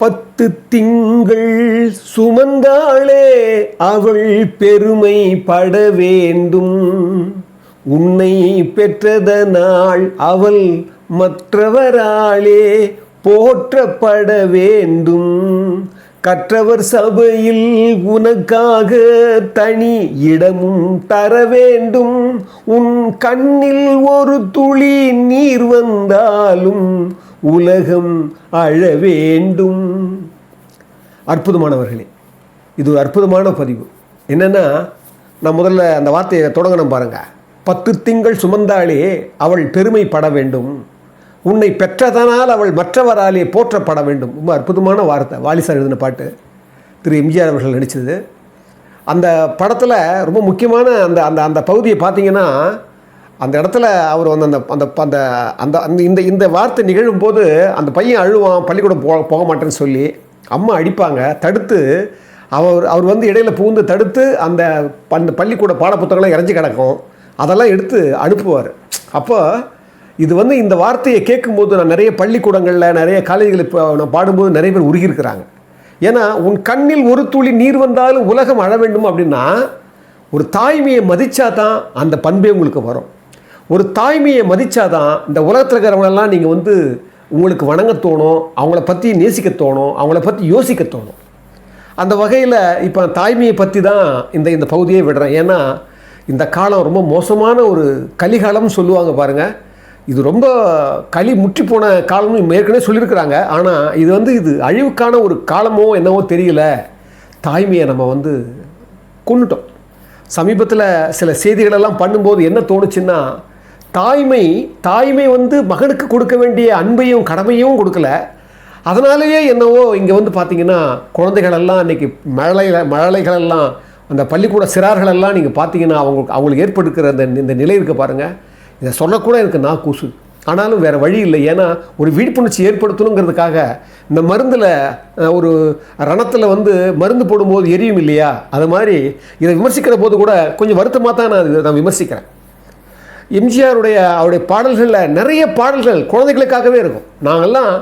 10 திங்கள் சுமந்தாளே அவள் பெருமை பட வேண்டும். உன்னை பெற்றதனால் அவள் மற்றவராலே போற்றப்பட வேண்டும். கற்றவர் சபையில் உனக்காக தனி இடமும் தர வேண்டும். உன் கண்ணில் ஒரு துளி நீர் வந்தாலும் உலகம் அழ வேண்டும். அற்புதமானவர்களே, இது ஒரு அற்புதமான பதிவு. என்னென்னா, நான் முதல்ல அந்த வார்த்தையை தொடங்கணும் பாருங்கள். 10 திங்கள் சுமந்தாளே அவள் பெருமை பட வேண்டும். உன்னை பெற்றதனால் அவள் மற்றவராலே போற்றப்பட வேண்டும். ரொம்ப அற்புதமான வார்த்தை. வாலிசார் எழுதின பாட்டு, திரு எம்ஜிஆர் அவர்கள் நடித்தது. அந்த படத்தில் ரொம்ப முக்கியமான அந்த அந்த அந்த பகுதியை பார்த்தீங்கன்னா, அந்த இடத்துல அவர் வந்து அந்த அந்த அந்த அந்த அந்த இந்த இந்த வார்த்தை நிகழும்போது அந்த பையன் அழுவான், பள்ளிக்கூடம் போக மாட்டேன்னு சொல்லி அம்மா அடிப்பாங்க. தடுத்து அவர் வந்து இடையில பூந்து தடுத்து அந்த பள்ளிக்கூட பாடப்புத்தகங்கள்லாம் இறஞ்சி கிடக்கும், அதெல்லாம் எடுத்து அனுப்புவார். அப்போ இது வந்து இந்த வார்த்தையை கேட்கும்போது நான் நிறைய பள்ளிக்கூடங்களில் நிறைய காலேஜ்களில் இப்போ நான் பாடும்போது நிறைய பேர் உருகியிருக்கிறாங்க. ஏன்னா, உன் கண்ணில் ஒரு துளி நீர் வந்தாலும் உலகம் அழ வேண்டும் அப்படின்னா, ஒரு தாய்மையை மதித்தா தான் அந்த பண்பே உங்களுக்கு வரும். ஒரு தாய்மையை மதித்தா தான் இந்த உலகத்தில் இருக்கிறவங்களெல்லாம் நீங்கள் வந்து உங்களுக்கு வணங்க தோணும், அவங்கள பற்றி நேசிக்க தோணும், அவங்கள பற்றி யோசிக்க தோணும். அந்த வகையில் இப்போ தாய்மையை பற்றி தான் இந்த பகுதியை விடுறேன். ஏன்னா, இந்த காலம் ரொம்ப மோசமான ஒரு கலிகாலம்னு சொல்லுவாங்க பாருங்கள். இது ரொம்ப களி முற்றி போன காலம்னு ஏற்கனவே சொல்லியிருக்கிறாங்க. ஆனால் இது அழிவுக்கான ஒரு காலமோ என்னவோ தெரியல. தாய்மையை நம்ம வந்து கொண்டுட்டோம். சமீபத்தில் சில செய்திகளெல்லாம் பண்ணும்போது என்ன தோணுச்சுன்னா, தாய்மை வந்து மகனுக்கு கொடுக்க வேண்டிய அன்பையும் கடமையும் கொடுக்கல. அதனாலேயே என்னவோ இங்கே வந்து பார்த்திங்கன்னா குழந்தைகளெல்லாம் இன்றைக்கி மழலைகளெல்லாம் அந்த பள்ளிக்கூட சிறார்களெல்லாம் நீங்கள் பார்த்தீங்கன்னா அவங்களுக்கு ஏற்படுக்கிற இந்த நிலை இருக்க பாருங்கள். இதை சொல்லக்கூட எனக்கு நான் கூசு. ஆனாலும் வேறு வழி இல்லை. ஏன்னா, ஒரு விழிப்புணர்ச்சி ஏற்படுத்தணுங்கிறதுக்காக இந்த மருந்தில் ஒரு ரணத்தில் வந்து மருந்து போடும்போது எரியும் இல்லையா, அது மாதிரி இதை விமர்சிக்கிற போது கூட கொஞ்சம் வருத்தமாக தான் நான் விமர்சிக்கிறேன். அவருடைய பாடல்களில் நிறைய பாடல்கள் குழந்தைகளுக்காகவே இருக்கும். நாங்கள்லாம்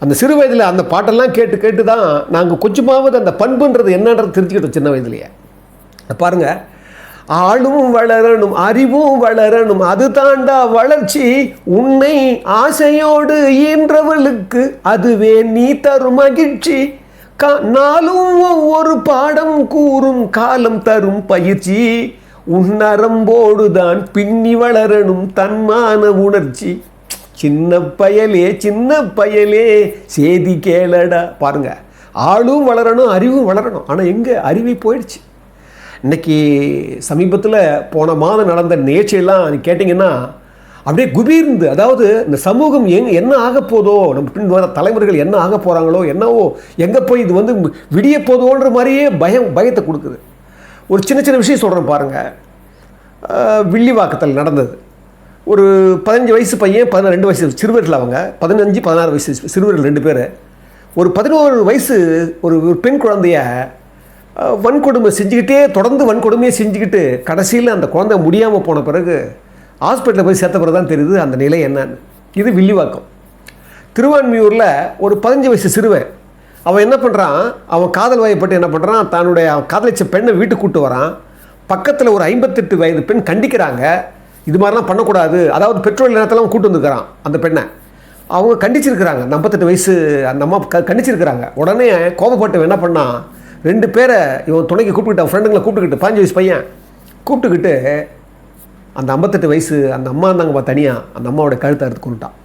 அந்த சிறு வயதில் அந்த பாட்டெல்லாம் கேட்டு தான் நாங்கள் கொஞ்சமாவது அந்த பண்புன்றது என்னன்றது தெரிஞ்சுக்கிட்டோம் சின்ன வயதுலையே. பாருங்கள், ஆளும் வளரணும், அறிவும் வளரணும், அது தாண்டா வளர்ச்சி. உன்னை ஆசையோடு ஈன்றவளுக்கு அதுவே நீ தரும் மகிழ்ச்சி. நாளும் ஒவ்வொரு பாடம் கூறும் காலம் தரும் பயிற்சி. உன்னரம்போடுதான் பின்னி வளரணும் தன்மான உணர்ச்சி. சின்ன பயலே சேதி கேளடா. பாருங்க, ஆளும் வளரணும், அறிவும் வளரணும். ஆனால் எங்கே அறிவை போயிடுச்சு. இன்றைக்கி சமீபத்தில் போன மாதம் நடந்த நிகழ்ச்சியெல்லாம் கேட்டிங்கன்னா அப்படியே குபீர்ந்து, அதாவது இந்த சமூகம் என்ன ஆக போதோ, நம்ம பின் வர தலைமுறைகள் என்ன ஆக போகிறாங்களோ என்னவோ, எங்கே போய் இது வந்து விடிய போதோன்ற மாதிரியே பயத்தை கொடுக்குது. ஒரு சின்ன விஷயம் சொல்கிறேன் பாருங்கள். வில்லிவாக்கத்தில் நடந்தது. ஒரு 15 வயசு பையன், 12 வயசு சிறுவர்கள், அவங்க 15-16 வயசு சிறுவர்கள் 2 பேர். ஒரு 11 வயசு ஒரு பெண் குழந்தைய வன்கொடுமை செஞ்சுக்கிட்டே, தொடர்ந்து வன்கொடுமையை செஞ்சுக்கிட்டு கடைசியில் அந்த குழந்தை முடியாமல் போன பிறகு ஹாஸ்பிட்டலில் போய் சேர்த்த பிறகு தான் தெரியுது அந்த நிலை என்னன்னு. இது வில்லிவாக்கம். திருவான்மியூரில் ஒரு 15 வயசு சிறுவன், அவன் என்ன பண்ணுறான், அவன் காதல் வயப்பட்டு என்ன பண்ணுறான், தன்னுடைய காதலிச்ச பெண்ணை வீட்டுக்கு கூப்பிட்டு வரான். பக்கத்தில் ஒரு 58 வயது பெண் கண்டிக்கிறாங்க, இது மாதிரிலாம் பண்ணக்கூடாது. அதாவது பெட்ரோல் நேரத்தெல்லாம் கூப்பிட்டு வந்துருக்கிறான் அந்த பெண்ணை. அவங்க கண்டிச்சிருக்கிறாங்க, 58 வயசு அந்த அம்மா கண்டிச்சிருக்கிறாங்க. உடனே கோபப்பட்டு என்ன பண்ணான், 2 பேரை இவன் துணைக்கு கூப்பிட்டுக்கிட்டு, ஃப்ரெண்டுங்களை கூப்பிட்டுக்கிட்டு, 15 வயசு பையன் கூப்பிட்டுக்கிட்டு அந்த 58 வயசு அந்த அம்மா இருந்தாங்கப்பா தனியாக, அந்த அம்மாவோட கழுத்தை அறுத்து கொண்டுட்டான்.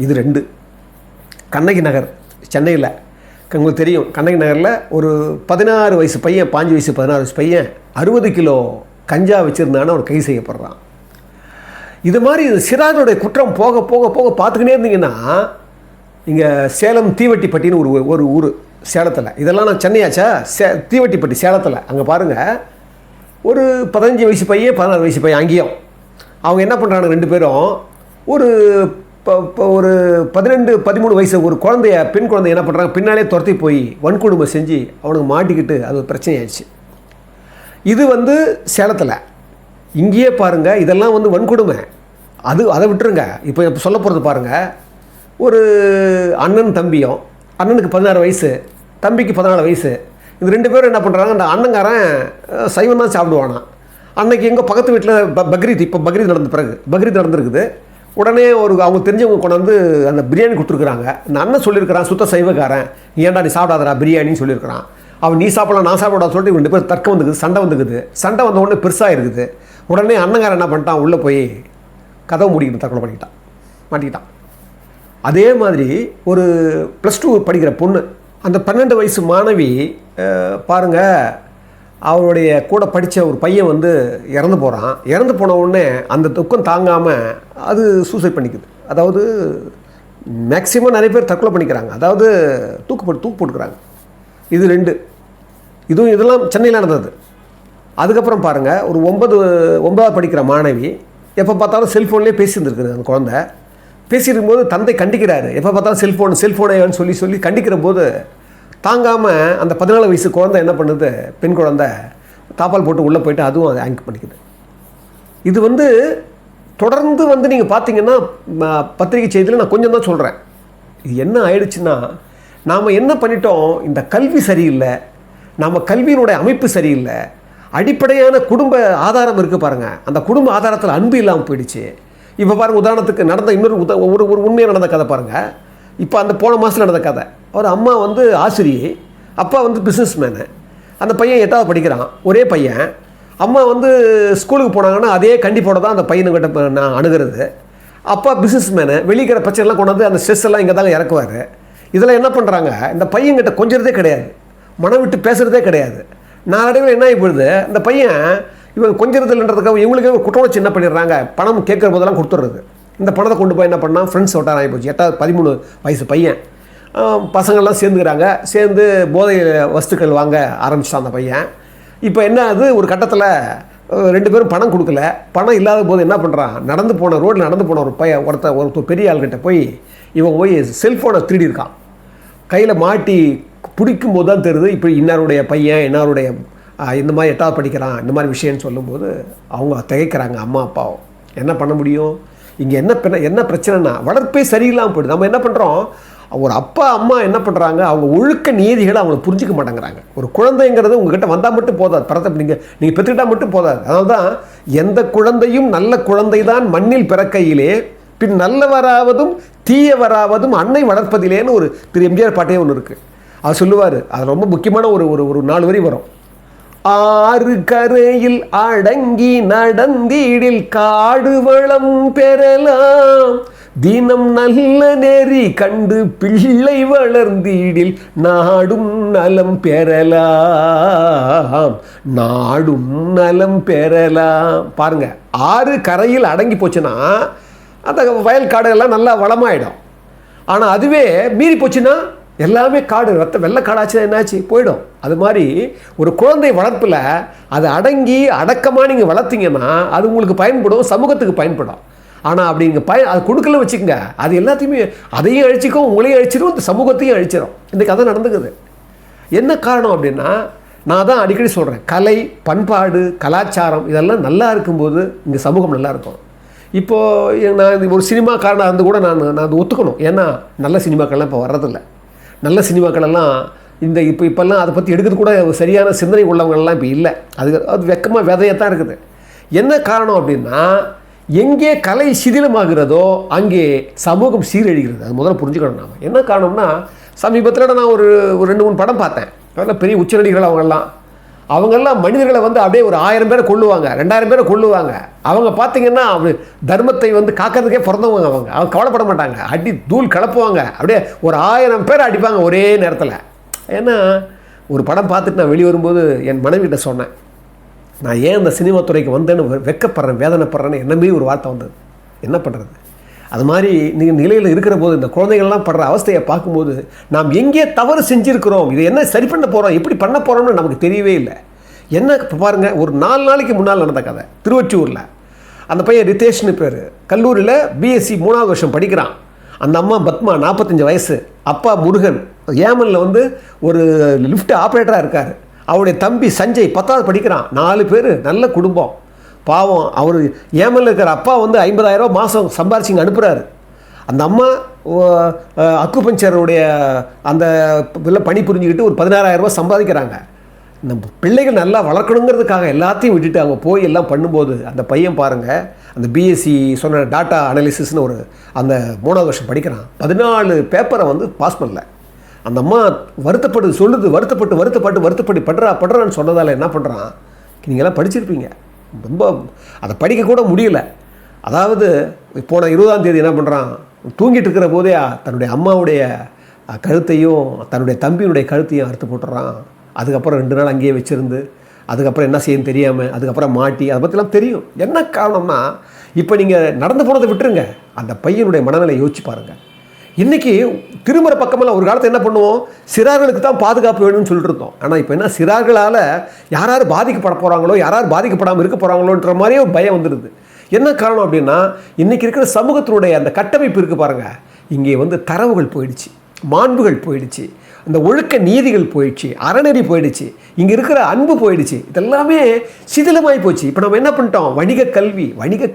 இது 2. கண்ணகி நகர் சென்னையில் உங்களுக்கு தெரியும். கண்ணகி நகரில் ஒரு 16 வயசு பையன், 15 வயசு 16 வயசு பையன் 60 கிலோ கஞ்சா வச்சுருந்தான்னு அவர் கைது செய்யப்படுறான். இது மாதிரி சிறார்களுடைய குற்றம் போக போக போக பார்த்துக்கினே இருந்தீங்கன்னா, இங்கே சேலம் தீவட்டிப்பட்டின்னு ஒரு ஊர் சேலத்தில். இதெல்லாம் நான் சென்னையாச்சா, தீவட்டிப்பட்டி சேலத்தில். அங்கே பாருங்கள், ஒரு 15 வயசு பையன் 16 வயசு பையன் அங்கேயும் அவங்க என்ன பண்ணுறாங்க, 2 பேரும் ஒரு 12-13 வயசு ஒரு குழந்தைய, பெண் குழந்தை என்ன பண்ணுறாங்க, பின்னாலே துரத்தி போய் வன்கொடுமை செஞ்சு அவனுக்கு மாட்டிக்கிட்டு அது ஒரு பிரச்சனையாயிடுச்சு. இது சேலத்தில். இங்கேயே பாருங்கள், இதெல்லாம் வன்கொடுமை. அதை விட்டுருங்க. இப்போ சொல்ல போகிறது பாருங்கள், ஒரு அண்ணன் தம்பியும் அண்ணனுக்கு 16 வயசு, தம்பிக்கு 14 வயசு. இந்த 2 பேரும் என்ன பண்ணுறாங்க, அந்த அண்ணங்காரன் சைவம் தான் சாப்பிடுவானா. அன்னைக்கு எங்கள் பக்கத்து வீட்டில் பக்ரீத், இப்போ பக்ரீத் நடந்த பிறகு பக்ரீத் நடந்திருக்குது. உடனே அவங்க தெரிஞ்சவங்க கொண்டாந்து அந்த பிரியாணி கொடுத்துருக்குறாங்க. இந்த அண்ணன் சொல்லியிருக்கிறான், சுத்த சைவக்காரன், ஏன்டா நீ சாப்பிடாதடா பிரியாணின்னு சொல்லியிருக்கிறான். அவன் நீ சாப்பிடலாம் நான் சாப்பிடாத சொல்லிட்டு 2 பேர் தர்க்கம் வந்துக்குது, சண்டை வந்துக்குது. சண்டை வந்த உடனே பெருசாக இருக்குது. உடனே அண்ணங்காரன் என்ன பண்ணிட்டான், உள்ளே போய் கதவை மூடிக்கிட்டு தற்கொலை மாட்டிக்கிட்டான். அதே மாதிரி ஒரு +2 படிக்கிற பொண்ணு, அந்த 12 வயசு மாணவி பாருங்கள், அவருடைய கூட படித்த ஒரு பையன் வந்து இறந்து போகிறான். இறந்து போன உடனே அந்த துக்கம் தாங்காமல் அது சூசைட் பண்ணிக்குது. அதாவது மேக்சிமம் நிறைய பேர் தற்கொலை பண்ணிக்கிறாங்க, அதாவது தூக்கு போட்டுக்கிறாங்க. இது 2. இதெல்லாம் சென்னையில் நடந்தது. அதுக்கப்புறம் பாருங்கள், ஒரு 9வது படிக்கிற மாணவி எப்போ பார்த்தாலும் செல்ஃபோன்லேயே பேசியிருந்துருக்குது. அந்த குழந்தை பேசியிருக்கும்போது தந்தை கண்டிக்கிறாரு, எப்போ பார்த்தாலும் செல்ஃபோனேன்னு சொல்லி கண்டிக்கிற போது தாங்காமல் அந்த 14 வயசு குழந்தை என்ன பண்ணுது, பெண் குழந்தை தாப்பால் போட்டு உள்ளே போயிட்டு அதுவும் அதை ஆங்க் பண்ணிக்குது. இது வந்து தொடர்ந்து வந்து நீங்கள் பார்த்தீங்கன்னா பத்திரிகை செய்தியில் நான் கொஞ்சம் தான் சொல்கிறேன். இது என்ன ஆயிடுச்சுன்னா, நாம் என்ன பண்ணிட்டோம், இந்த கல்வி சரியில்லை, நம்ம கல்வியினுடைய அமைப்பு சரியில்லை, அடிப்படையான குடும்ப ஆதாரம் இருக்குது பாருங்கள், அந்த குடும்ப ஆதாரத்தில் அன்பு இல்லாமல் போயிடுச்சு. இப்போ பாருங்கள், உதாரணத்துக்கு நடந்த இன்னொரு ஒரு உண்மையாக நடந்த கதை பாருங்கள். இப்போ அந்த போன மாதத்தில் நடந்த கதை. அவர் அம்மா வந்து ஆசிரியை, அப்பா வந்து பிஸ்னஸ்மேனு. அந்த பையன் 8வது படிக்கிறான், ஒரே பையன். அம்மா வந்து ஸ்கூலுக்கு போனாங்கன்னா அதே கண்டிப்போட தான் அந்த பையனுக்கிட்ட நான் அணுகிறது. அப்பா பிஸ்னஸ்மேனு, வெளிக்கிற பிரச்சனைலாம் கொண்டாந்து அந்த ஸ்ட்ரெஸ் எல்லாம் இங்கே தாங்க இறக்குவார். இதெல்லாம் என்ன பண்ணுறாங்க, இந்த பையன்கிட்ட கொஞ்சறதே கிடையாது, மனம் விட்டு பேசுகிறதே கிடையாது. நாளடைவில் என்ன ஆகி போயிடுது, இந்த பையன் இவங்க கொஞ்சறதுன்றதுக்காக இவங்களுக்கே ஒரு குற்றவாளி என்ன பண்ணிடுறாங்க, பணம் கேட்குற போதெல்லாம் கொடுத்துட்றது. இந்த பணத்தை கொண்டு போய் என்ன பண்ணால் ஃப்ரெண்ட்ஸ் வட்டாரம் ஆகி போச்சு. 8வது 13 வயசு பையன். பசங்கள்லாம் சேர்ந்துக்கிறாங்க, சேர்ந்து போதை வஸ்துக்கள் வாங்க ஆரம்பிச்சிட்டான் அந்த பையன். இப்போ என்ன ஆகுது, ஒரு கட்டத்தில் 2 பேரும் பணம் கொடுக்கல. பணம் இல்லாத போது என்ன பண்ணுறான், ரோட்டில் நடந்து போன ஒரு பையன் ஒருத்தர் பெரிய ஆள்கிட்ட போய் இவன் போய் செல்ஃபோனை திருடி இருக்கான். கையில் மாட்டி பிடிக்கும் போது தான் தெரியுது, இப்போ இன்னாருடைய பையன், இன்னாருடைய இந்த மாதிரி 8வது படிக்கிறான், இந்த மாதிரி விஷயம்னு சொல்லும்போது அவங்க திகைக்கிறாங்க அம்மா அப்பாவும். என்ன பண்ண முடியும், இங்கே என்ன பிரச்சனைனா வளர்ப்பே சரியில்லாமல் போய்டுது. நம்ம என்ன பண்ணுறோம், ஒரு அப்பா அம்மா என்ன பண்ணுறாங்க, அவங்க ஒழுக்க நீதிகளை அவங்க புரிஞ்சிக்க மாட்டேங்கிறாங்க. ஒரு குழந்தைங்கிறது உங்ககிட்ட வந்தால் மட்டும் போதாது, பரத்தை நீங்கள் பிறத்துக்கிட்டால் மட்டும் போதாது. அதனால தான் எந்த குழந்தையும் நல்ல குழந்தை தான் மண்ணில் பிறக்கையிலே பின் நல்லவராவதும் தீயவராவதும் அன்னை வளர்ப்பதிலேன்னு ஒரு திரு எம்ஜிஆர் பாட்டே ஒன்று இருக்குது. அது சொல்லுவார், அது ரொம்ப முக்கியமான ஒரு 4 வரி வரும். ஆறு கரையில் அடங்கி நடந்தீடில் காடு வளம் பெறலாம், தினம் நல்ல நெறி கண்டு பிள்ளை வளர்ந்தீடில் நாடும் நலம் பெறலாம், நாடும் நலம் பெறலாம். பாருங்க, 6 கரையில் அடங்கி போச்சுன்னா அந்த வயல் காடுகள்லாம் நல்லா வளமாயிடும். ஆனால் அதுவே மீறி போச்சுன்னா எல்லாமே காடு வெள்ளைக்காடாச்சுன்னா என்னாச்சு, போயிடும். அது மாதிரி ஒரு குழந்தை வளர்ப்பில் அது அடங்கி அடக்கமாக நீங்கள் வளர்த்தீங்கன்னா அது உங்களுக்கு பயன்படும், சமூகத்துக்கு பயன்படும். ஆனால் அப்படி இங்கே அது கொடுக்கல வச்சுக்கோங்க, அது எல்லாத்தையுமே அதையும் அழிச்சிக்கும், உங்களையும் அழிச்சிடும், இந்த சமூகத்தையும் அழிச்சிடும். இன்றைக்கி அதை நடந்துக்குது. என்ன காரணம் அப்படின்னா, நான் தான் அடிக்கடி சொல்கிறேன், கலை பண்பாடு கலாச்சாரம் இதெல்லாம் நல்லா இருக்கும்போது இங்கே சமூகம் நல்லா இருக்கும். இப்போது நான் ஒரு சினிமாக்காரனாக இருந்து கூட நான் அதை ஒத்துக்கணும். ஏன்னா நல்ல சினிமாக்கள்லாம் இப்போ வர்றதில்லை. நல்ல சினிமாக்களெல்லாம் இப்போல்லாம் அதை பற்றி எடுக்கிறது கூட சரியான சிந்தனை உள்ளவங்கள்லாம் இப்போ இல்லை. அது வெக்கமாக விதையத்தான் இருக்குது. என்ன காரணம் அப்படின்னா, எங்கே கலை சிதிலமாகிறதோ அங்கே சமூகம் சீரழிகிறது. அது முதல்ல புரிஞ்சுக்கணும். நாம் என்ன காரணம்னா, சமீபத்தில் நான் ஒரு 2-3 படம் பார்த்தேன். அதெல்லாம் பெரிய உச்சநடிகர்கள் அவங்கெல்லாம் மனிதர்களை வந்து அப்படியே ஒரு 1000 பேரை கொள்ளுவாங்க, 2000 பேரை கொள்ளுவாங்க. அவங்க பார்த்தீங்கன்னா தர்மத்தை வந்து காக்கிறதுக்கே பிறந்தவங்க. அவங்க கவலைப்பட மாட்டாங்க, அடி தூள் கலப்புவாங்க, அப்படியே ஒரு 1000 பேரை அடிப்பாங்க ஒரே நேரத்தில். ஏன்னா ஒரு படம் பார்த்துட்டு நான் வெளியே வரும்போது என் மனைவிட்ட சொன்னேன், நான் ஏன் இந்த சினிமா துறைக்கு வந்தேன்னு வெக்கப்படுறேன், வேதனைப்படுறேன்னு என்னமே ஒரு வார்த்தை வந்தது. என்ன பண்ணுறது, அது மாதிரி நீங்கள் நிலையில் இருக்கிற போது இந்த குழந்தைகள்லாம் படுற அவஸ்தையை பார்க்கும்போது நாம் எங்கே தவறு செஞ்சுருக்கிறோம், இது என்ன சரி பண்ண போகிறோம், எப்படி பண்ண போகிறோம்னு நமக்கு தெரியவே இல்லை. என்ன இப்போ பாருங்கள், ஒரு 4 நாளைக்கு முன்னால் நடந்த கதை. திருவொற்றியூரில் அந்த பையன் ரிதேஷ்னு பேர், கல்லூரியில் பிஎஸ்சி 3வது வருஷம் படிக்கிறான். அந்த அம்மா பத்மா 45 வயசு, அப்பா முருகன் ஏமனில் வந்து ஒரு லிஃப்ட் ஆப்ரேட்டராக இருக்கார். அவருடைய தம்பி சஞ்சய் 10வது படிக்கிறான். 4 பேர், நல்ல குடும்பம். பாவம், அவர் ஏமனில் இருக்கிற அப்பா வந்து 50,000 ரூபா மாதம் சம்பாரிச்சிங்க அனுப்புகிறாரு. அந்த அம்மா அக்குபஞ்சருடைய அந்த பணி புரிஞ்சுக்கிட்டு ஒரு 16,000 ரூபாய் சம்பாதிக்கிறாங்க. நம்ம பிள்ளைகள் நல்லா வளர்க்கணுங்கிறதுக்காக எல்லாத்தையும் விட்டுட்டு அவங்க போய் எல்லாம் பண்ணும்போது அந்த பையன் பாருங்கள், அந்த பிஎஸ்சி சொன்ன டாட்டா அனாலிசிஸ்னு ஒரு அந்த 3வது வருஷம் படிக்கிறான். 14 பேப்பரை வந்து பாஸ் பண்ணல. அந்த அம்மா வருத்தப்பட்டு சொல்லுது, வருத்தப்பட்டு படுறான்னு சொன்னதால் என்ன பண்ணுறான், நீங்கள்லாம் படிச்சிருப்பீங்க, ரொம்ப அதை படிக்கக்கூட முடியல. அதாவது போன 20ஆம் தேதி என்ன பண்ணுறான், தூங்கிட்டு இருக்கிற போதே தன்னுடைய அம்மாவுடைய கழுத்தையும் தன்னுடைய தம்பியினுடைய கழுத்தையும் அறுத்து போட்டுறான். அதுக்கப்புறம் 2 நாள் அங்கேயே வச்சுருந்து அதுக்கப்புறம் என்ன செய்யணும் தெரியாமல் அதுக்கப்புறம் மாட்டி அதை பற்றிலாம் தெரியும். என்ன காரணம்னா, இப்போ நீங்கள் நடந்து போனதை விட்டுருங்க, அந்த பையனுடைய மனநிலை யோசிச்சு பாருங்கள். இன்றைக்கி திரும்புகிற பக்கமெல்லாம் ஒரு காலத்தில் என்ன பண்ணுவோம், சிறார்களுக்கு தான் பாதுகாப்பு வேணும்னு சொல்லிட்டு இருந்தோம். ஆனால் இப்போ என்ன, சிறார்களால் யார் பாதிக்கப்பட போகிறாங்களோ, யார் பாதிக்கப்படாமல் இருக்க போகிறாங்களோன்ற மாதிரியே ஒரு பயம் வந்துடுது. என்ன காரணம் அப்படின்னா, இன்றைக்கி இருக்கிற சமூகத்தினுடைய அந்த கட்டமைப்பு இருக்குது பாருங்கள், இங்கே வந்து தரவுகள் போயிடுச்சு, மாண்புகள் போயிடுச்சு, அந்த ஒழுக்க நீதிகள் போயிடுச்சு, அறநெறி போயிடுச்சு, இங்கே இருக்கிற அன்பு போயிடுச்சு, இதெல்லாமே சிதிலமாகி போச்சு. இப்போ நம்ம என்ன பண்ணிட்டோம், வணிக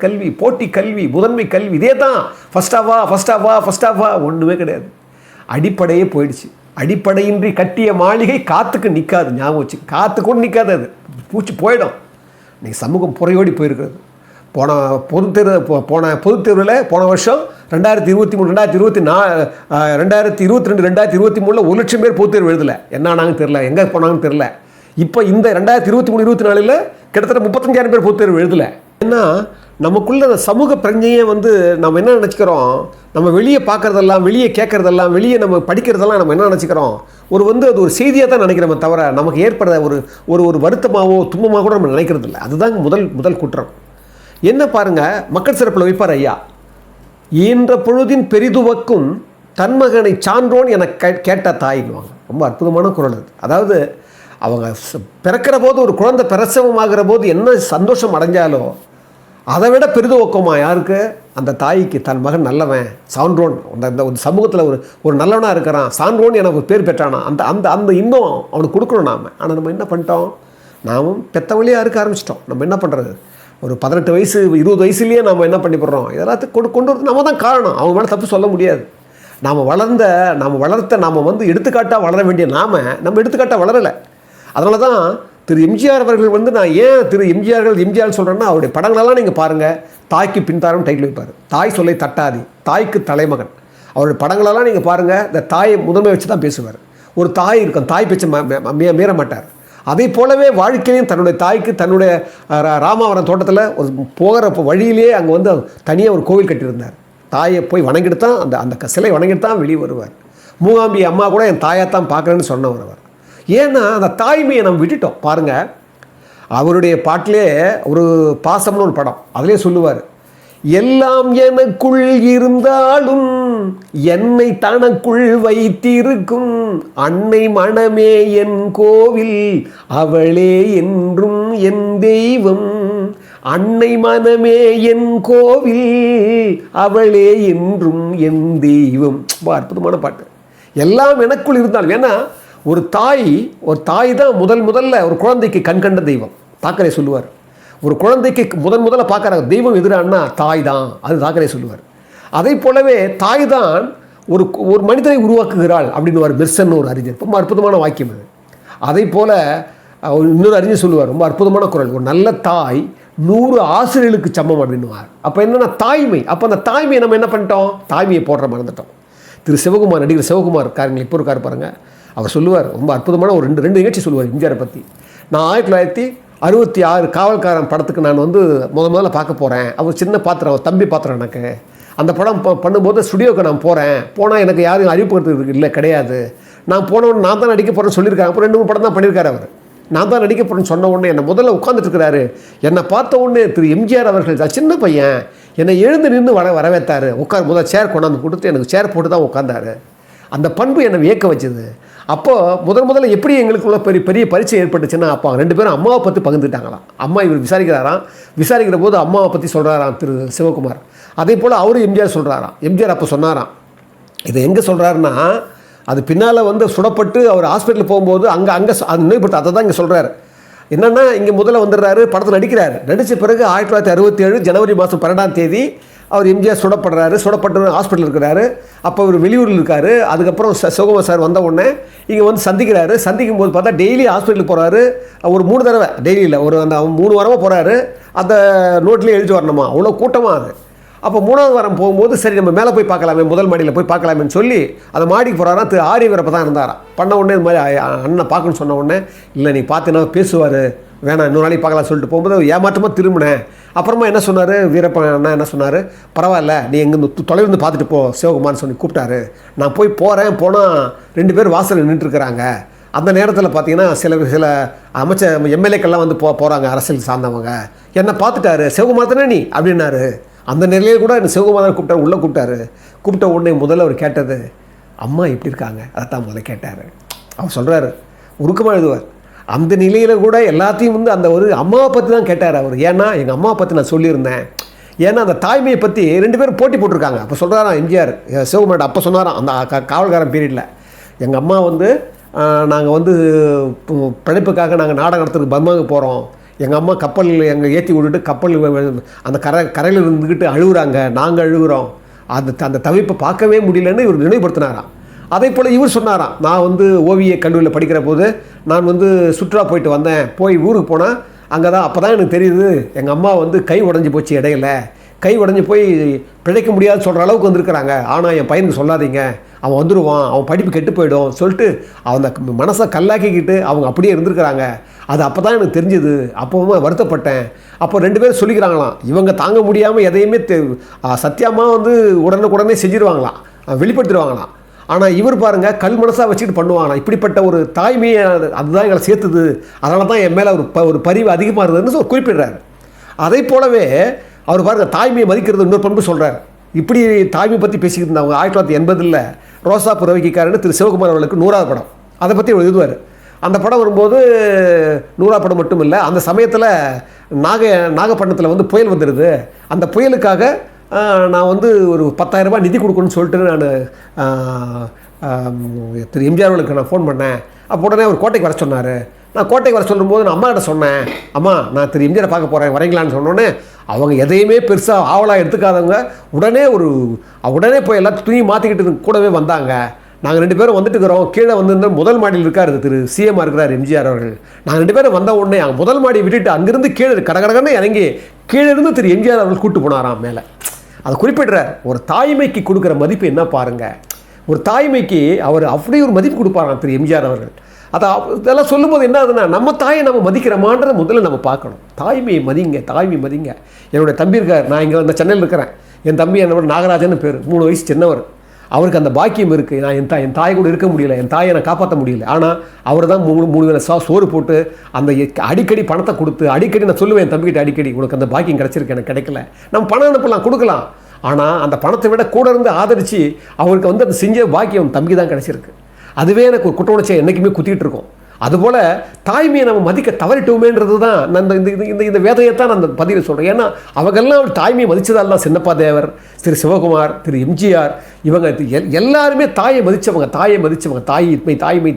கல்வி, போட்டி கல்வி, முதன்மை கல்வி, இதே தான் ஃபஸ்ட்டாவா ஒன்றுமே கிடையாது. அடிப்படையே போயிடுச்சு. அடிப்படையின்றி கட்டிய மாளிகை காற்றுக்கு நிற்காது, ஞாபகம் வச்சு, காற்று கூட நிற்காது, அது பூச்சி போயிடும். இன்னைக்கு சமூகம் புறையோடி போயிருக்கிறது. போன பொதுத் தேர்வில் போன வருஷம் 2023, 2022, 2023 1 லட்சம் பேர் பொதுத் தேர்வு எழுதலை. என்ன ஆனாங்கன்னு தெரில, எங்கே போனாங்கன்னு தெரில. இப்போ இந்த 2023, 2024 கிட்டத்தட்ட 35,000 பேர் பொதுத் தேர்வு எழுதலை. ஏன்னா நமக்குள்ள அந்த சமூக பிரஞ்சையை வந்து நம்ம என்ன நினச்சிக்கிறோம், நம்ம வெளியே பார்க்குறதெல்லாம், வெளியே கேட்குறதெல்லாம், வெளியே நம்ம படிக்கிறதெல்லாம் நம்ம என்ன நினச்சிக்கிறோம், அது ஒரு செய்தியாக தான் நினைக்கிறோமே தவிர நமக்கு ஏற்படுற ஒரு வருத்தமாகவோ துன்பமாக கூட நம்ம நினைக்கிறது இல்லை. அதுதான் முதல் குற்றம். என்ன பாருங்கள், மக்கள் சிறப்பில் வைப்பார் ஐயா, ஈன்ற பொழுதின் பெரிதுவக்கும் தன்மகனை சான்றோன் என கேட்ட தாயின்வாங்க. ரொம்ப அற்புதமான குரல் அது. அதாவது அவங்க பிறக்கிற போது, ஒரு குழந்தை பிரசவமாகிற போது என்ன சந்தோஷம் அடைஞ்சாலோ அதை விட பெரிதுவக்கமா யாருக்கு, அந்த தாய்க்கு தன் மகன் நல்லவன், சான்றோன், அந்த ஒரு சமூகத்தில் ஒரு நல்லவனாக இருக்கிறான், சான்றோன் எனக்கு பேர் பெற்றானா, அந்த இன்பம் அவனுக்கு கொடுக்கணும் நாம். ஆனால் நம்ம என்ன பண்ணிட்டோம், நாமும் பெத்த வழியாக இருக்க ஆரம்பிச்சிட்டோம். நம்ம என்ன பண்ணுறது, ஒரு 18 வயசு 20 வயசுலேயே நம்ம என்ன பண்ணி போடுறோம், இதெல்லாத்தையும் கொண்டு வரது நம்ம தான் காரணம். அவங்க மேலே தப்பு சொல்ல முடியாது. நாம் வளர்த்த நாம் வந்து எடுத்துக்காட்டாக வளர வேண்டிய நம்ம எடுத்துக்காட்டாக வளரலை. அதனால தான் திரு எம்ஜிஆர் அவர்கள் வந்து, நான் ஏன் திரு எம்ஜிஆர் சொல்கிறேன்னா, அவருடைய படங்களெல்லாம் நீங்கள் பாருங்கள், தாய்க்கு பின்தாரம் டைட்டில் வைப்பார், தாய் சொல்லை தட்டாதி, தாய்க்கு தலைமகன். அவருடைய படங்களெல்லாம் நீங்கள் பாருங்கள், இந்த தாயை முதன்மை வச்சு தான் பேசுவார். ஒரு தாய் இருக்கும், தாய் பேச்சை மீற மாட்டார். அதே போலவே வாழ்க்கையிலையும் தன்னுடைய தாய்க்கு, தன்னுடைய ராமாவரம் தோட்டத்தில் ஒரு போகிற வழியிலேயே அங்கே வந்து தனியாக ஒரு கோவில் கட்டியிருந்தார். தாயை போய் வணங்கிட்டு தான் அந்த சிலை வணங்கிட்டு தான் வெளியே வருவார். மூகாம்பி அம்மா கூட என் தாயைத்தான் பார்க்குறேன்னு சொன்னவர் அவர். ஏன்னா அந்த தாய்மையை நம்ம விட்டுட்டோம். பாருங்கள், அவருடைய பாட்டிலே ஒரு பாசம்னு ஒரு படம், அதிலே சொல்லுவார், எல்லாம் எனக்குள் இருந்தாலும் என்னை தனக்குள் வைத்திருக்கும் அன்னை மனமே என் கோவில், அவளே என்றும் என் தெய்வம், அன்னை மனமே என் கோவில், அவளே என்றும் என் தெய்வம். ரொம்ப அற்புதமான பாட்டு. எல்லாம் எனக்குள் இருந்தாலும், ஏன்னா ஒரு தாய் தான் முதல்ல ஒரு குழந்தைக்கு கண்கண்ட தெய்வம். தாக்கரே சொல்லுவார், ஒரு குழந்தைக்கு முதல்ல பார்க்குற தெய்வம் எதிரானா தாய் தான், அது தாக்கரே சொல்லுவார். அதே போலவே தாய் தான் ஒரு மனிதனை உருவாக்குகிறாள் அப்படின்னு ஒரு மெர்சன் ஒரு அறிஞர். ரொம்ப அற்புதமான வாக்கியம் அது. அதே போல் இன்னொரு அறிஞர் சொல்லுவார், ரொம்ப அற்புதமான குரல், ஒரு நல்ல தாய் 100 ஆசிரியர்களுக்கு சமம் அப்படின்னுவார். அப்போ என்னென்னா தாய்மை. அப்போ அந்த தாய்மையை நம்ம என்ன பண்ணிட்டோம், தாய்மையை போடுற மறந்துட்டோம். நடிகர் சிவகுமார் காரங்க இப்போ இருக்கார் பாருங்கள், அவர் சொல்லுவார், ரொம்ப அற்புதமான ஒரு ரெண்டு நிகழ்ச்சி சொல்லுவார் எம்ஜிஆரை பற்றி. நான் 1966 காவல்காரன் படத்துக்கு நான் வந்து முதல்ல பார்க்க போகிறேன். அவர் சின்ன பாத்திரம், தம்பி பாத்திரம் எனக்கு. அந்த படம் பண்ணும்போது ஸ்டுடியோவுக்கு நான் போனால் எனக்கு யாரும் அறிவிப்புறதுக்கு இல்லை, கிடையாது. நான் போனவொன்னு நான் தான் நடிக்க போகிறேன்னு சொல்லியிருக்காங்க. அப்புறம் 2-3 படம் தான் பண்ணியிருக்காரு அவர். நான் தான் நடிக்க போகிறேன்னு சொன்ன உடனே என்னை முதல்ல உட்காந்துட்டு இருக்கிறாரு. என்னை பார்த்த உடனே திரு எம்ஜிஆர் அவர்கள், சின்ன பையன், என்னை எழுந்து நின்று வரவேற்றார். முதல் சேர் கொண்டாந்து கொடுத்து எனக்கு சேர் போட்டு தான் உட்காந்தாரு. அந்த பண்பு என்னை வியக்க வச்சுது. அப்போது முதல்ல எப்படி எங்களுக்குள்ள பெரிய பரிச்சை ஏற்பட்டுச்சுன்னா, அப்போ 2 பேரும் அம்மாவை பற்றி பகிர்ந்துட்டாங்களாம். அம்மா இவர் விசாரிக்கிற போது அம்மாவை பற்றி சொல்கிறாராம் திரு சிவகுமார். அதே போல் அவரும் எம்ஜிஆர் சொல்கிறாராம். எம்ஜிஆர் அப்போ சொன்னாராம், இதை எங்கே சொல்கிறாருன்னா, அது பின்னால் வந்து சுடப்பட்டு அவர் ஹாஸ்பிட்டலுக்கு போகும்போது அங்கே அது நினைவுபடுத்த அதை தான் இங்கே சொல்கிறார். என்னென்னா இங்கே முதல்ல வந்துடுறாரு, படத்தில் நடிக்கிறார். நடித்த பிறகு 1967 ஜனவரி மாதம் 12ஆம் தேதி அவர் எம்ஜிஆர் சுடப்பட்டு ஹாஸ்பிட்டல் இருக்கிறாரு. அப்போ அவர் வெளியூரில் இருக்கார். அதுக்கப்புறம் சிவகுமார் சார் வந்த உடனே இங்கே வந்து சந்திக்கிறாரு. சந்திக்கும் போது பார்த்தா டெய்லி ஹாஸ்பிட்டலுக்கு போகிறாரு. ஒரு 3 தடவை டெய்லியில் ஒரு அந்த 3 வாரமாக போகிறாரு. அந்த நோட்லேயே எழுதி வரணுமா, அவ்வளோ கூட்டமாக அது. அப்போ 3வது வாரம் போகும்போது சரி நம்ம மேலே போய் பார்க்கலாமே, முதல் மாடியில் போய் பார்க்கலாமேன்னு சொல்லி அந்த மாடிக்கு போகிறாரா. திரு ஆரியவரப்போ தான் இருந்தாராம். பண்ண உடனே இது மாதிரி அண்ணன் பார்க்கணுன்னு சொன்ன உடனே இல்லை நீ பார்த்தீங்கன்னா பேசுவார், வேணாம் இன்னொரு நாளைக்கு பார்க்கலாம் சொல்லிட்டு போகும்போது ஏமாற்றமாக திரும்பினேன். அப்புறமா என்ன சொன்னார் வீரப்பன் அண்ணா, என்ன சொன்னார், பரவாயில்ல நீ எங்கே தொலைவிருந்து பார்த்துட்டு போ சிவகுமார்னு சொல்லி கூப்பிட்டாரு. நான் போகிறேன். போனால் 2 பேர் வாசலில் நின்றுட்டுருக்கிறாங்க. அந்த நேரத்தில் பார்த்தீங்கன்னா சில அமைச்சர் எம்எல்ஏக்கள்லாம் வந்து போகிறாங்க, அரசியல் சார்ந்தவங்க. என்னை பார்த்துட்டாரு, சிவகுமார் தானே நீ அப்படின்னாரு. அந்த நிலையில் கூட என்ன சிவகுமார் தான் கூப்பிட்டாரு, உள்ளே கூப்பிட்ட உடனே முதல்ல அவர் கேட்டது அம்மா எப்படி இருக்காங்க, அதைத்தான் முதல்ல கேட்டார். அவர் சொல்கிறாரு, உருக்கமாக எழுதுவார். அந்த நிலையில் கூட எல்லாத்தையும் வந்து அந்த ஒரு அம்மாவை பற்றி தான் கேட்டார் அவர். ஏன்னா எங்கள் அம்மாவை பற்றி நான் சொல்லியிருந்தேன். ஏன்னா அந்த தாய்மையை பற்றி 2 பேரும் போட்டி போட்டிருக்காங்க. அப்போ சொல்கிறாராம் எம்ஜிஆர் சிவகுமார் அப்போ சொன்னாராம் அந்த காவல்காரன் பீரியடில், எங்கள் அம்மா வந்து நாங்கள் வந்து பிழைப்புக்காக நாங்கள் நாடகம் நடத்துறதுக்கு பர்மாவுக்கு போகிறோம். எங்கள் அம்மா கப்பல் எங்கள் ஏற்றி விட்டுட்டு கப்பல் அந்த கரையில் இருந்துக்கிட்டு அழுகுறாங்க, நாங்கள் அழுகுறோம். அந்த தவிப்பை பார்க்கவே முடியலன்னு இவர் நினைவுபடுத்தினாராம். அதே போல் இவர் சொன்னாராம், நான் வந்து ஓவிய கல்லூரியில் படிக்கிற போது நான் வந்து சுற்றுலா போயிட்டு வந்தேன். போய் ஊருக்கு போனால் அங்கே தான் அப்போ தான் எனக்கு தெரியுது எங்கள் அம்மா வந்து கை உடஞ்சி போச்சு, இடையில கை உடஞ்சி போய் பிழைக்க முடியாது சொல்கிற அளவுக்கு வந்திருக்கிறாங்க. ஆனால் என் பையனுக்கு சொல்லாதீங்க, அவன் வந்துடுவான், அவன் படிப்பு கெட்டு போயிடும் சொல்லிட்டு அந்த மனசை கல்லாக்கிக்கிட்டு அவங்க அப்படியே இருந்திருக்கிறாங்க. அது அப்போ தான் எனக்கு தெரிஞ்சுது. அப்போவும் வருத்தப்பட்டேன். அப்போ 2 பேரும் சொல்லிக்கிறாங்களாம், இவங்க தாங்க முடியாமல் எதையுமே சத்தியமாக வந்து உடனுக்குடனே செஞ்சிருவாங்களாம், வெளிப்படுத்திடுவாங்களாம். ஆனால் இவர் பாருங்கள் கல் மனசாக வச்சுக்கிட்டு பண்ணுவாங்களாம். இப்படிப்பட்ட ஒரு தாய்மையை அதுதான் எங்களை சேர்த்துது, அதனால தான் என் மேலே ஒரு பரிவு அதிகமாக இருந்ததுன்னு குறிப்பிடுறாரு. அதை போலவே அவர் பாருங்கள் தாய்மையை மதிக்கிறது இன்னொரு பண்பு சொல்கிறார். இப்படி தாய்மை பற்றி பேசிக்கிட்டு இருந்தாங்க 1980 ரோசா புறவைக்காரன்னு திரு சிவகுமார் அவர்களுக்கு 100வது படம். அதை பற்றி அவர் எழுதுவார். அந்த படம் வரும்போது 100வது படம் மட்டும் இல்லை, அந்த சமயத்தில் நாகப்பட்டினத்தில் வந்து புயல் வந்துடுது. அந்த புயலுக்காக நான் வந்து ஒரு 10,000 ரூபாய் நிதி கொடுக்கணும்னு சொல்லிட்டு நான் திரு எம்ஜிஆர் அவர்களுக்கு நான் ஃபோன் பண்ணேன். அப்போ உடனே அவர் கோட்டைக்கு வர சொன்னார். நான் கோட்டைக்கு வர சொல்லும்போது நான் அம்மாக்கிட்ட சொன்னேன், அம்மா நான் திரு எம்ஜிஆரை பார்க்க போகிறேன் வரீங்களான்னு சொன்னோன்னே அவங்க எதையுமே பெருசாக ஆவலாக எடுத்துக்காதவங்க உடனே போய் எல்லாத்தையும் துணி மாற்றிக்கிட்டு கூடவே வந்தாங்க. நாங்கள் 2 பேரும் வந்துட்டு இருக்கிறோம். கீழே வந்து முதல் மாடியில் இருக்கார் திரு சிஎம்மாக இருக்கிறார் எம்ஜிஆர் அவர்கள். நாங்கள் 2 பேரும் வந்த உடனே அவங்க முதல் மாடியை விட்டுட்டு அங்கேருந்து கீழே கடகடன்னு இறங்கி கீழே இருந்து திரு எம்ஜிஆர் அவர்கள் கூப்பிட்டு போனாராம் மேலே. அதை குறிப்பிடுறார். ஒரு தாய்மைக்கு கொடுக்குற மதிப்பு என்ன பாருங்கள். ஒரு தாய்மைக்கு அவர் அப்படி ஒரு மதிப்பு கொடுப்பாராம் திரு எம்ஜிஆர் அவர்கள். இதெல்லாம் சொல்லும்போது என்ன ஆகுதுன்னா நம்ம தாயை நம்ம மதிக்கிறோமான்றதை முதல்ல நம்ம பார்க்கணும். தாய்மையை மதிங்க. என்னுடைய தம்பி இருக்கார், நான் இங்கே வந்து சென்னையில் இருக்கிறேன். என் தம்பி என்னோட நாகராஜன் பேர், 3 வயசு சின்னவர். அவருக்கு அந்த பாக்கியம் இருக்குது. நான் என் தாய் கூட இருக்க முடியல, என் தாயை நான் காப்பாற்ற முடியல. ஆனால் அவர் தான் 3 வேளை சோறு போட்டு அந்த அடிக்கடி பணத்தை கொடுத்து அடிக்கடி நான் சொல்லுவேன் என் தம்பிக்கிட்ட அடிக்கடி, உனக்கு அந்த பாக்கியம் கிடச்சிருக்கு, எனக்கு கிடைக்கல. நம்ம பணம் அனுப்பலாம், கொடுக்கலாம். ஆனால் அந்த பணத்தை விட கூட இருந்து ஆதரித்து அவருக்கு வந்து அந்த செஞ்ச பாக்கியம் தம்பிக்கு தான் கிடச்சிருக்கு. அதுவே எனக்கு ஒரு குற்ற உணர்ச்சியை என்றைக்குமே குத்திக்கிட்டு இருக்கோம். அதுபோல் தாய்மையை நம்ம மதிக்க தவறிட்டோமேன்றது தான் நான் இந்த வேதையைத்தான் நான் அந்த பதிவில் சொல்கிறேன். ஏன்னா அவங்கெல்லாம் தாய்மையை மதித்ததால் தான் சின்னப்பா தேவர், திரு சிவகுமார், திரு எம்ஜிஆர், இவங்க எல்லாருமே தாயை மதித்தவங்க.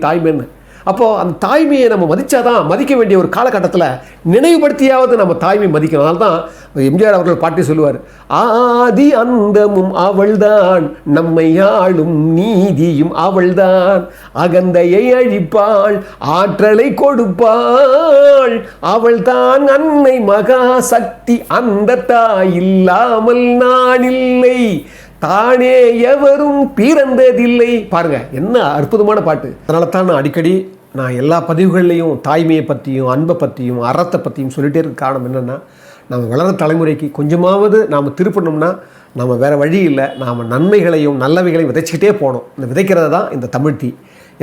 தாய்மைன்னு அப்போது அந்த தாய்மையை நம்ம மதித்தாதான் மதிக்க வேண்டிய ஒரு காலகட்டத்தில் நினைவுபடுத்தியாவது நம்ம தாய்மை மதிக்கணும். அதனால தான் எம்ஜிஆர் அவர்கள் பாட்டி சொல்லுவார், ஆதி அந்தமும் அவள்தான், நம்மை ஆளும் நீதியும் அவள்தான், அகந்தையை அழிப்பாள், ஆற்றலை கொடுப்பாள், அவள்தான் அன்னை மகா சக்தி, அந்த தாய் இல்லாமல் நான் இல்லை, தானே எவரும் பிறந்ததில்லை. பாருங்க என்ன அற்புதமான பாட்டு. அதனால தான் நான் அடிக்கடி எல்லா பதிவுகள்லையும் தாய்மையை பற்றியும் அன்பை பற்றியும் அறத்தை பற்றியும் சொல்லிகிட்டே இருக்க காரணம் என்னென்னா, நம்ம வளர தலைமுறைக்கு கொஞ்சமாவது நாம் திருப்பணும்னா நம்ம வேறு வழி இல்லை. நாம் நன்மைகளையும் நல்லவைகளையும் விதைச்சிக்கிட்டே போகணும். இந்த விதைக்கிறது தான் இந்த தமிழ்த்தி.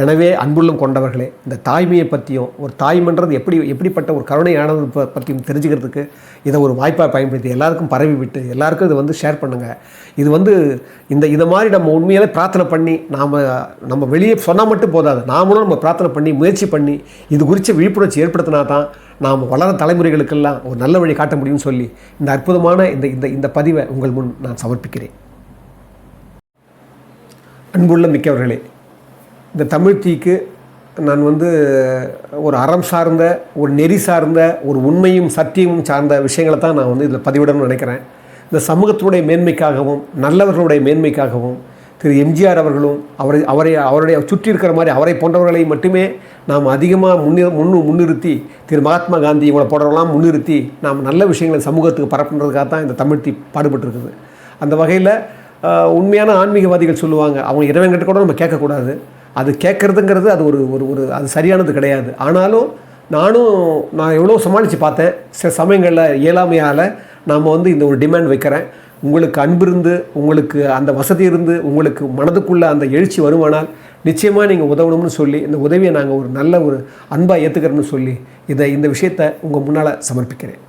எனவே அன்புள்ளம் கொண்டவர்களே, இந்த தாய்மையை பற்றியும் ஒரு தாய்மன்றது எப்படிப்பட்ட ஒரு கருணையானது பற்றியும் தெரிஞ்சுக்கிறதுக்கு இதை ஒரு வாய்ப்பாக பயன்படுத்தி எல்லாருக்கும் பரவி விட்டு எல்லாருக்கும் இதை வந்து ஷேர் பண்ணுங்கள். இது வந்து இதை மாதிரி நம்ம உண்மையிலே பிரார்த்தனை பண்ணி நம்ம வெளியே சொன்னால் மட்டும் போதாது, நாமளும் நம்ம பிரார்த்தனை பண்ணி முயற்சி பண்ணி இது குறித்த விழிப்புணர்ச்சி ஏற்படுத்தினா தான் நாம் வளர தலைமுறைகளுக்கெல்லாம் ஒரு நல்ல வழி காட்ட முடியும்னு சொல்லி இந்த அற்புதமான இந்த பதிவை உங்கள் முன் நான் சமர்ப்பிக்கிறேன். அன்புள்ள மிக்கவர்களே, இந்த தமிழ்த்தீக்கு நான் வந்து ஒரு அறம் சார்ந்த, ஒரு நெறி சார்ந்த, ஒரு உண்மையும் சத்தியமும் சார்ந்த விஷயங்களை தான் நான் வந்து இதில் பதிவிடணும்னு நினைக்கிறேன். இந்த சமூகத்தினுடைய மேன்மைக்காகவும் நல்லவர்களுடைய மேன்மைக்காகவும் திரு எம்ஜிஆர் அவர்களும் அவருடைய சுற்றி இருக்கிற மாதிரி அவரை போன்றவர்களை மட்டுமே நாம் அதிகமாக முன்னிறுத்தி, திரு மகாத்மா காந்தி இவங்களை போன்றவர்களாம் முன்னிறுத்தி நாம் நல்ல விஷயங்களை சமூகத்துக்கு பரப்புன்றதுக்காக தான் இந்த தமிழ்த்தி பாடுபட்டுருக்குது. அந்த வகையில் உண்மையான ஆன்மீகவாதிகள் சொல்லுவாங்க, அவங்க இறைவன்கிட்ட கூட நம்ம கேட்கக்கூடாது, அது கேட்குறதுங்கிறது அது ஒரு அது சரியானது கிடையாது. ஆனாலும் நான் எவ்வளோ சமாளித்து பார்த்தேன். சில சமயங்களில் இயலாமையால் நாம் வந்து இந்த ஒரு டிமாண்ட் வைக்கிறேன். உங்களுக்கு அன்பு இருந்து, உங்களுக்கு அந்த வசதி இருந்து, உங்களுக்கு மனதுக்குள்ளே அந்த எழுச்சி வருமானால் நிச்சயமாக நீங்கள் உதவணும்னு சொல்லி, இந்த உதவியை நாங்கள் ஒரு நல்ல ஒரு அன்பாக ஏற்றுக்கிறோம்னு சொல்லி இந்த விஷயத்தை உங்கள் முன்னால் சமர்ப்பிக்கிறேன்.